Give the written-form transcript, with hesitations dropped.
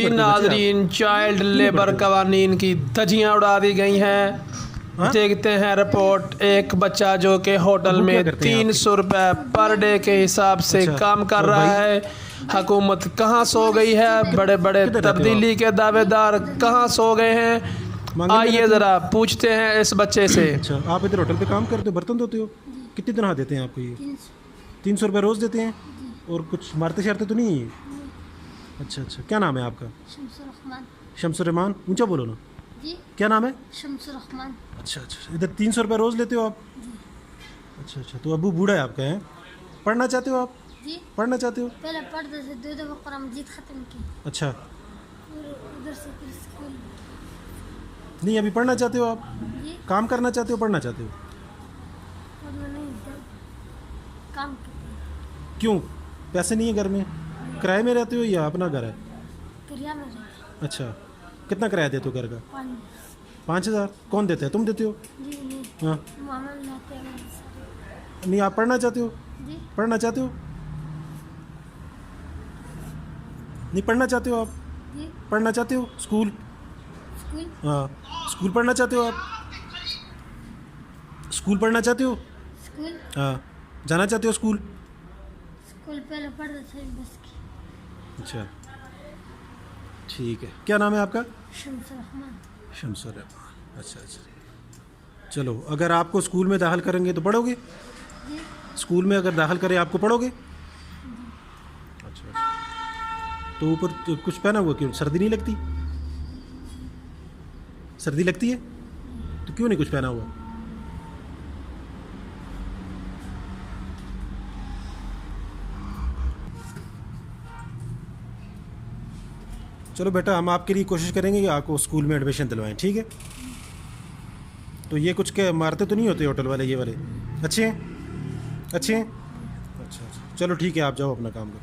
जी नाजरीन, child labour कवानीन की धज्जियां उड़ा दी गई हैं। देखते हैं रिपोर्ट। एक बच्चा जो कि होटल में 300 रुपये पर डे के हिसाब से काम कर रहा है। हुकूमत कहाँ सो गई है? बड़े बड़े तब्दीली के दावेदार कहाँ सो गए हैं? आइए ज़रा पूछते हैं इस बच्चे से। अच्छा, आप इधर होटल पे काम करते हो, बर्तन धोते हो? कितनी तनख्वाह देते हैं आपको? ये 300 रुपये रोज़ देते हैं? और कुछ मारते शारते तो नहीं है? अच्छा अच्छा, क्या नाम है आपका? शम्सुर रहमान। ऊंचा बोलो ना जी। क्या नाम है? शम्सुर रहमान। अच्छा अच्छा, इधर 300 रुपये रोज़ लेते हो आप? अच्छा अच्छा, तो अबू बूढ़ा है आपका? है पढ़ना चाहते हो आप? जी। पढ़ना चाहते हो? पहले पढ़ते थे, 2 दफ़ा कुरान मजीद ख़त्म की। अच्छा, उधर से फिर स्कूल। नहीं अभी पढ़ना चाहते हो आप? जी। काम करना चाहते हो, पढ़ना चाहते हो? पढ़ना नहीं, काम करते हैं। क्यों? पैसे नहीं है घर में? किराए में रहते हो या अपना घर है? किराया में रहते हैं। अच्छा, कितना किराया देते हो घर का? 5,000। कौन देता है, तुम देते हो? जी नहीं, हाँ, मामा लाते हैं मेरे साथ। नहीं आप पढ़ना चाहते हो? जी। पढ़ना चाहते हो? नहीं पढ़ना चाहते हो आप? जी। पढ़ना चाहते हो? स्कूल? स्कूल। हाँ, स्कूल पढ़ना चाहते हो आप? स्कूल पढ़ना चाहते हो? स्कूल। हाँ, जाना चाहते हो स्कूल? स्कूल पहले पढ़ते थे बस की। अच्छा ठीक है, क्या नाम है आपका? शम्सुर रहमान। शम्सुर रहमान। अच्छा अच्छा, चलो अगर आपको स्कूल में दाखिल करेंगे तो पढ़ोगे? जी। स्कूल में अगर दाखिल करें आपको पढ़ोगे? अच्छा, तो ऊपर तो कुछ पहना हुआ क्यों? सर्दी नहीं लगती? सर्दी लगती है तो क्यों नहीं कुछ पहना हुआ? चलो बेटा, हम आपके लिए कोशिश करेंगे कि आपको स्कूल में एडमिशन दिलवाएं, ठीक है? तो ये कुछ के मारते तो नहीं होते होटल वाले? ये वाले अच्छे हैं? अच्छे हैं? अच्छा अच्छा, चलो ठीक है, आप जाओ अपना काम करो।